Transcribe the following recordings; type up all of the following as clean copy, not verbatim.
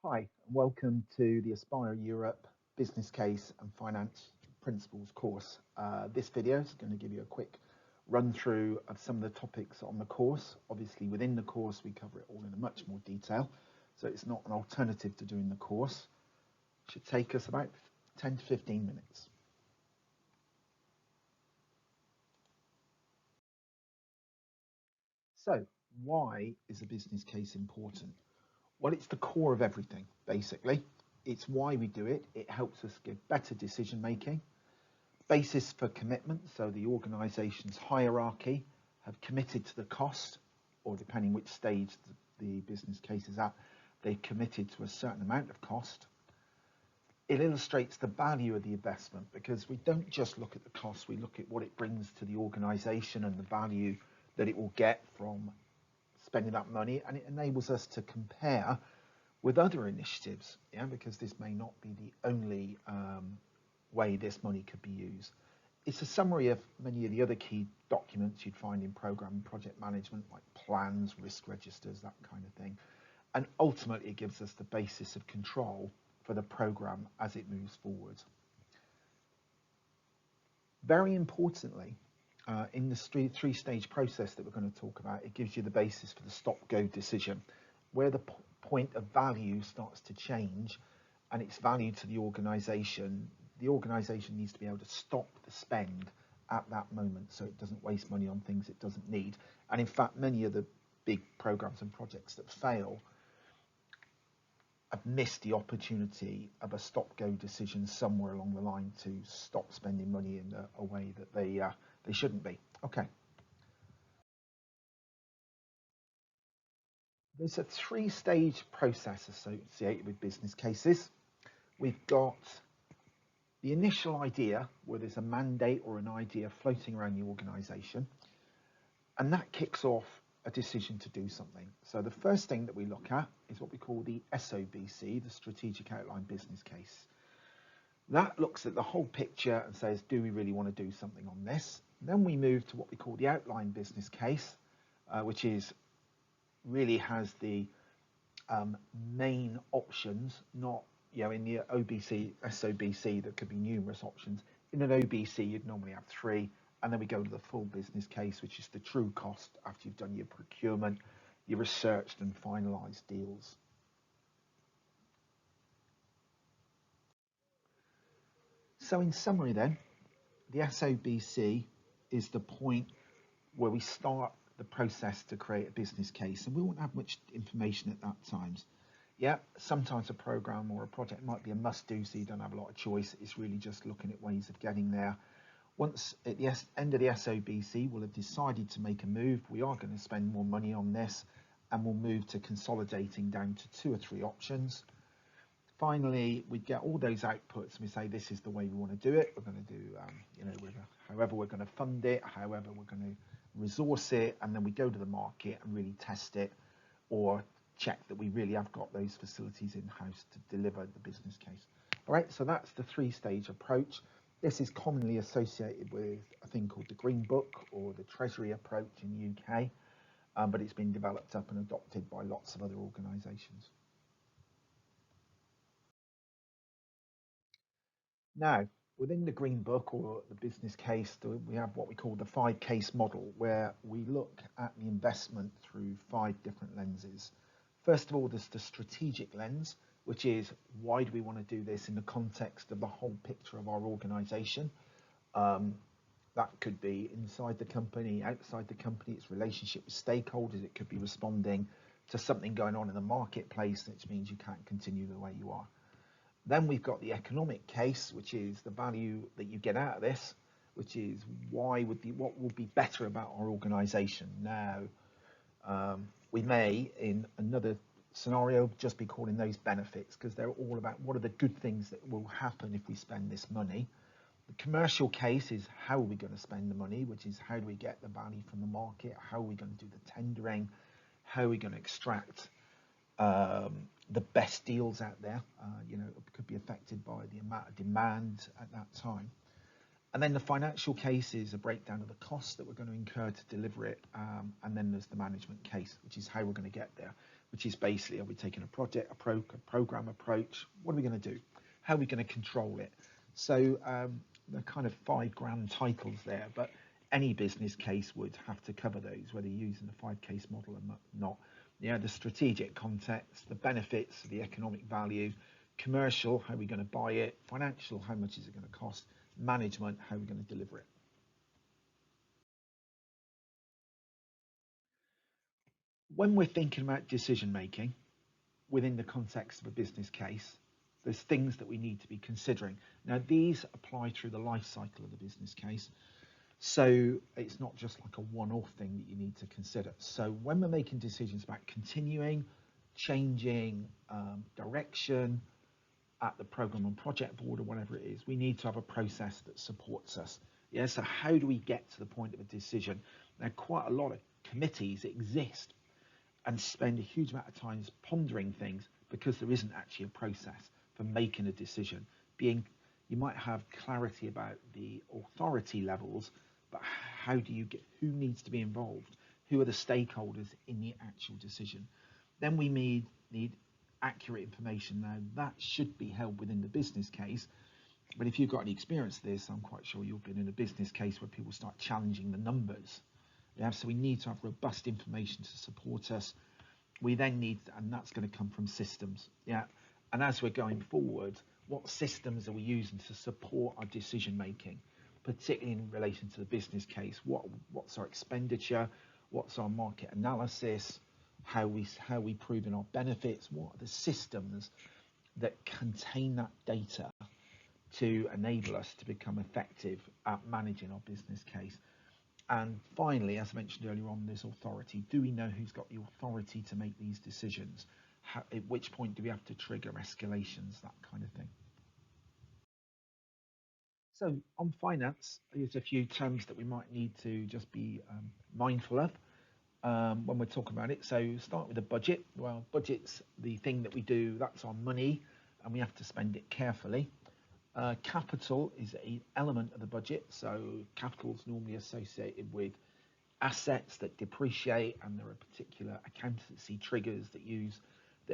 Hi, and welcome to the Aspire Europe Business Case and Finance Principles course. This video is going to give you a quick run through of some of the topics on the course. Obviously, within the course, we cover it all in much more detail, so it's not an alternative to doing the course. It should take us about 10 to 15 minutes. So, why is a business case important? Well, it's the core of everything, basically. It's why we do it. It helps us give better decision making. Basis for commitment, so the organisation's hierarchy have committed to the cost, or depending which stage the business case is at, they've committed to a certain amount of cost. It illustrates the value of the investment because we don't just look at the cost, we look at what it brings to the organisation and the value that it will get from spending that money, and it enables us to compare with other initiatives, because this may not be the only way this money could be used. It's a summary of many of the other key documents you'd find in program and project management, like plans, risk registers, that kind of thing. And ultimately, it gives us the basis of control for the program as it moves forward. Very importantly, in the three-stage process that we're going to talk about, it gives you the basis for the stop-go decision, where the point of value starts to change and its value to the organisation. The organisation needs to be able to stop the spend at that moment so it doesn't waste money on things it doesn't need. And in fact, many of the big programs and projects that fail have missed the opportunity of a stop-go decision somewhere along the line to stop spending money in a way that they shouldn't be. Okay. There's a three-stage process associated with business cases. We've got the initial idea, where there's a mandate or an idea floating around the organisation, and that kicks off a decision to do something. So the first thing that we look at is what we call the SOBC, the Strategic Outline Business Case. That looks at the whole picture and says, do we really want to do something on this? Then we move to what we call the Outline Business Case, which is really has the main options, not in the OBC, SOBC, there could be numerous options. In an OBC, you'd normally have three, and then we go to the full business case, which is the true cost after you've done your procurement, your researched and finalised deals. So in summary then, the SOBC is the point where we start the process to create a business case, and we won't have much information at that times. Yeah, sometimes a program or a project might be a must-do, so you don't have a lot of choice. It's really just looking at ways of getting there. Once at the end of the SOBC, we'll have decided to make a move. We are going to spend more money on this, and we'll move to consolidating down to 2 or 3 options. Finally, we get all those outputs and we say, this is the way we want to do it. We're going to do, however we're going to fund it, however we're going to resource it, and then we go to the market and really test it or check that we really have got those facilities in-house to deliver the business case. All right, so that's the 3-stage approach. This is commonly associated with a thing called the Green Book or the Treasury approach in the UK, but it's been developed up and adopted by lots of other organisations. Now, within the Green Book or the business case, we have what we call the 5-case model, where we look at the investment through 5 different lenses. First of all, there's the strategic lens, which is why do we want to do this in the context of the whole picture of our organisation. That could be inside the company, outside the company, its relationship with stakeholders. It could be responding to something going on in the marketplace, which means you can't continue the way you are. Then we've got the economic case, which is the value that you get out of this, which is what would be better about our organisation. Now, we may, in another scenario, just be calling those benefits because they're all about what are the good things that will happen if we spend this money. The commercial case is how are we going to spend the money, which is how do we get the value from the market, how are we going to do the tendering, how are we going to extract the best deals out there. It could be affected by the amount of demand at that time. And then the financial case is a breakdown of the costs that we're going to incur to deliver it. And then there's the management case, which is how we're going to get there. which is basically, are we taking a project approach, a program approach? What are we going to do? How are we going to control it? So there are kind of 5 grand titles there, but any business case would have to cover those, whether you're using the 5 case model or not. Yeah, the strategic context, the benefits, the economic value, commercial, how are we going to buy it, financial, how much is it going to cost, management, how are we going to deliver it. When we're thinking about decision making within the context of a business case, there's things that we need to be considering. Now, these apply through the life cycle of the business case. So it's not just like a one-off thing that you need to consider. So when we're making decisions about continuing, changing direction at the program and project board or whatever it is, we need to have a process that supports us. Yeah, so how do we get to the point of a decision? Now, quite a lot of committees exist and spend a huge amount of time pondering things because there isn't actually a process for making a decision. You might have clarity about the authority levels, but how do you get, who needs to be involved? Who are the stakeholders in the actual decision? Then we need accurate information. Now, that should be held within the business case, but if you've got any experience of this, I'm quite sure you've been in a business case where people start challenging the numbers. Yeah, so we need to have robust information to support us. We then need, and that's going to come from systems. Yeah, and as we're going forward, what systems are we using to support our decision making, particularly in relation to the business case? What's our expenditure? What's our market analysis? How we proving our benefits? What are the systems that contain that data to enable us to become effective at managing our business case? And finally, as I mentioned earlier on, there's authority. Do we know who's got the authority to make these decisions? At which point do we have to trigger escalations, that kind of thing? So on finance, there's a few terms that we might need to just be mindful of when we're talking about it. So start with the budget. Well, budget's the thing that we do, that's our money, and we have to spend it carefully. Capital is an element of the budget, so capital is normally associated with assets that depreciate, and there are particular accountancy triggers that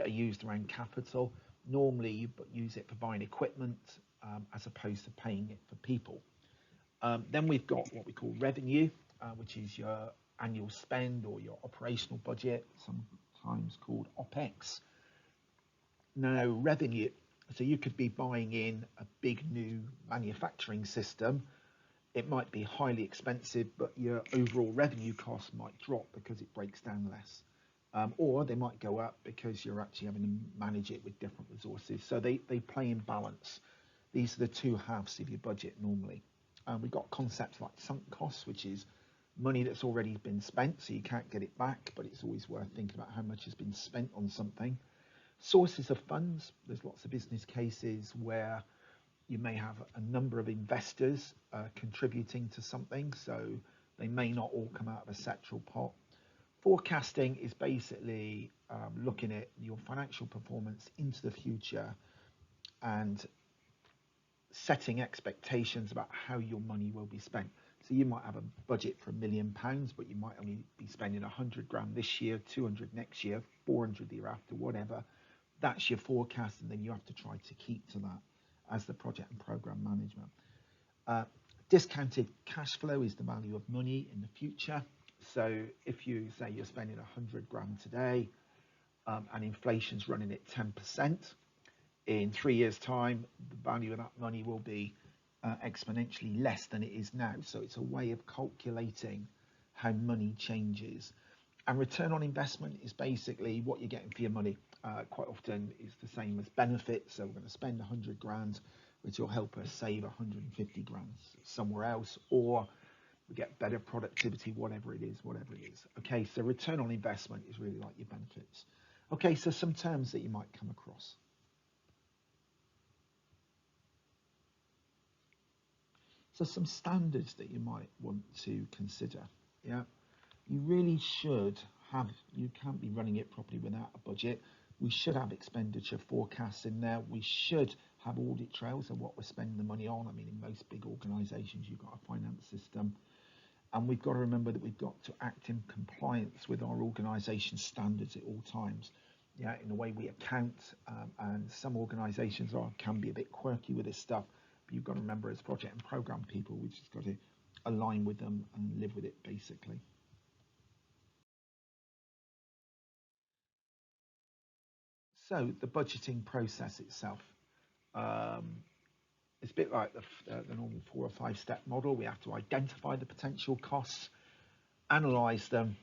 are used around capital. Normally, you use it for buying equipment as opposed to paying it for people. Then we've got what we call revenue, which is your annual spend or your operational budget, sometimes called OPEX. Now, revenue. So you could be buying in a big new manufacturing system. It might be highly expensive, but your overall revenue cost might drop because it breaks down less. Or they might go up because you're actually having to manage it with different resources. So they play in balance. These are the two halves of your budget normally. We've got concepts like sunk costs, which is money that's already been spent, so you can't get it back, but it's always worth thinking about how much has been spent on something. Sources of funds, there's lots of business cases where you may have a number of investors contributing to something, so they may not all come out of a central pot. Forecasting is basically looking at your financial performance into the future and setting expectations about how your money will be spent. So you might have a budget for £1 million, but you might only be spending 100 grand this year, 200 next year, 400 the year after, whatever. That's your forecast, and then you have to try to keep to that as the project and program management. Discounted cash flow is the value of money in the future. So if you say you're spending 100 grand today and inflation's running at 10%, in 3 years' time, the value of that money will be exponentially less than it is now. So it's a way of calculating how money changes. And return on investment is basically what you're getting for your money. Quite often it's the same as benefits. So we're going to spend 100 grand, which will help us save 150 grand somewhere else, or we get better productivity, whatever it is. Okay, so return on investment is really like your benefits. Okay, so some terms that you might come across. So some standards that you might want to consider. Yeah, you really should have, you can't be running it properly without a budget. We should have expenditure forecasts in there. We should have audit trails of what we're spending the money on. I mean, in most big organisations, you've got a finance system. And we've got to remember that we've got to act in compliance with our organisation standards at all times. yeah, in the way we account, and some organisations can be a bit quirky with this stuff. But you've got to remember, as project and program people, we've just got to align with them and live with it, basically. So the budgeting process itself, it's a bit like the normal 4 or 5 step model. We have to identify the potential costs, analyse them,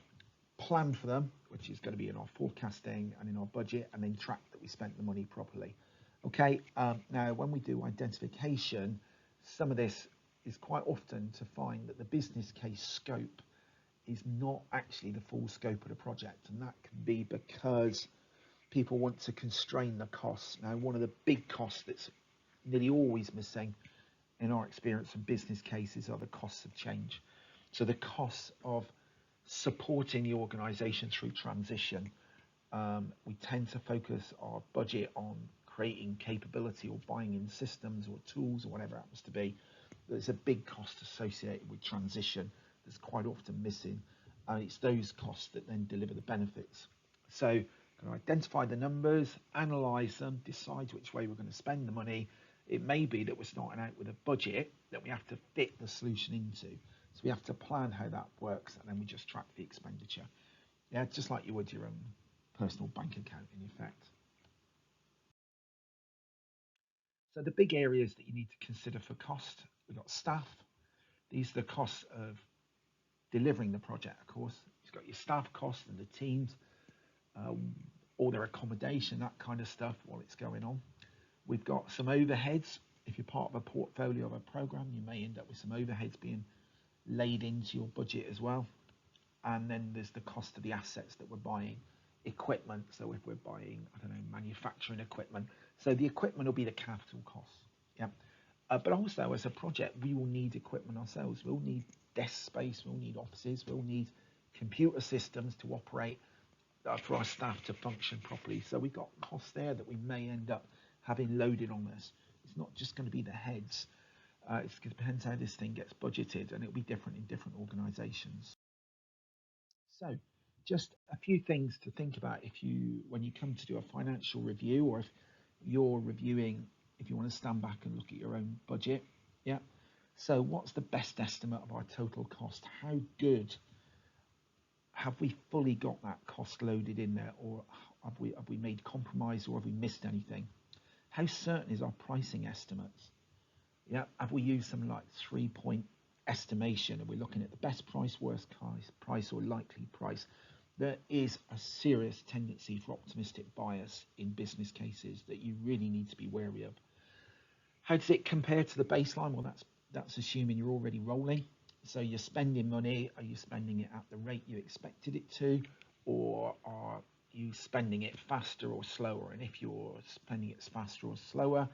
plan for them, which is going to be in our forecasting and in our budget, and then track that we spent the money properly. Okay, now when we do identification, some of this is quite often to find that the business case scope is not actually the full scope of the project, and that can be because people want to constrain the costs. Now, one of the big costs that's nearly always missing in our experience of business cases are the costs of change. So the costs of supporting the organisation through transition. We tend to focus our budget on creating capability or buying in systems or tools or whatever it happens to be. There's a big cost associated with transition that's quite often missing, and it's those costs that then deliver the benefits. So can identify the numbers, analyse them, decide which way we're going to spend the money. It may be that we're starting out with a budget that we have to fit the solution into. So we have to plan how that works, and then we just track the expenditure. Yeah, just like you would your own personal bank account in effect. So the big areas that you need to consider for cost, we've got staff. These are the costs of delivering the project, of course. You've got your staff costs and the teams, all their accommodation, that kind of stuff while it's going on. We've got some overheads. If you're part of a portfolio of a program, you may end up with some overheads being laid into your budget as well. And then there's the cost of the assets that we're buying, equipment. So if we're buying, I don't know, manufacturing equipment, so the equipment will be the capital costs. Yeah. But also as a project, we will need equipment ourselves. We'll need desk space, we'll need offices, we'll need computer systems to operate, for our staff to function properly. So we've got costs there that we may end up having loaded on us. It's not just going to be the heads. It depends how this thing gets budgeted, and it'll be different in different organisations. So just a few things to think about when you come to do a financial review, or if you're reviewing, if you want to stand back and look at your own budget. Yeah. So what's the best estimate of our total cost? How good have we fully got that cost loaded in there, or have we made compromise, or have we missed anything? How certain is our pricing estimates? Yeah, have we used something like 3-point estimation? Are we looking at the best price, worst price, or likely price? There is a serious tendency for optimistic bias in business cases that you really need to be wary of. How does it compare to the baseline? Well, that's assuming you're already rolling. So you're spending money. Are you spending it at the rate you expected it to, or are you spending it faster or slower? And if you're spending it faster or slower,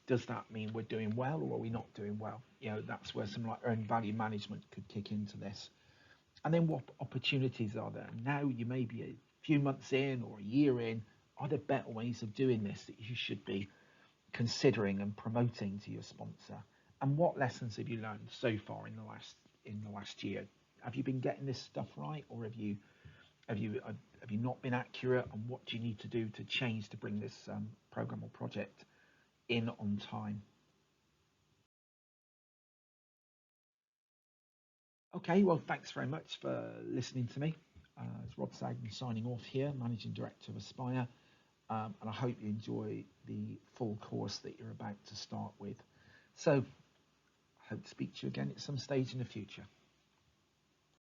does that mean we're doing well, or are we not doing well? That's where some like earned value management could kick into this. And then what opportunities are there? Now you may be a few months in or a year in. Are there better ways of doing this that you should be considering and promoting to your sponsor? And what lessons have you learned so far in the last year? Have you been getting this stuff right, or have you not been accurate? And what do you need to do to change to bring this program or project in on time? Okay, well, thanks very much for listening to me. It's Rob Sagman signing off here, Managing Director of Aspire, and I hope you enjoy the full course that you're about to start with. So, I hope to speak to you again at some stage in the future.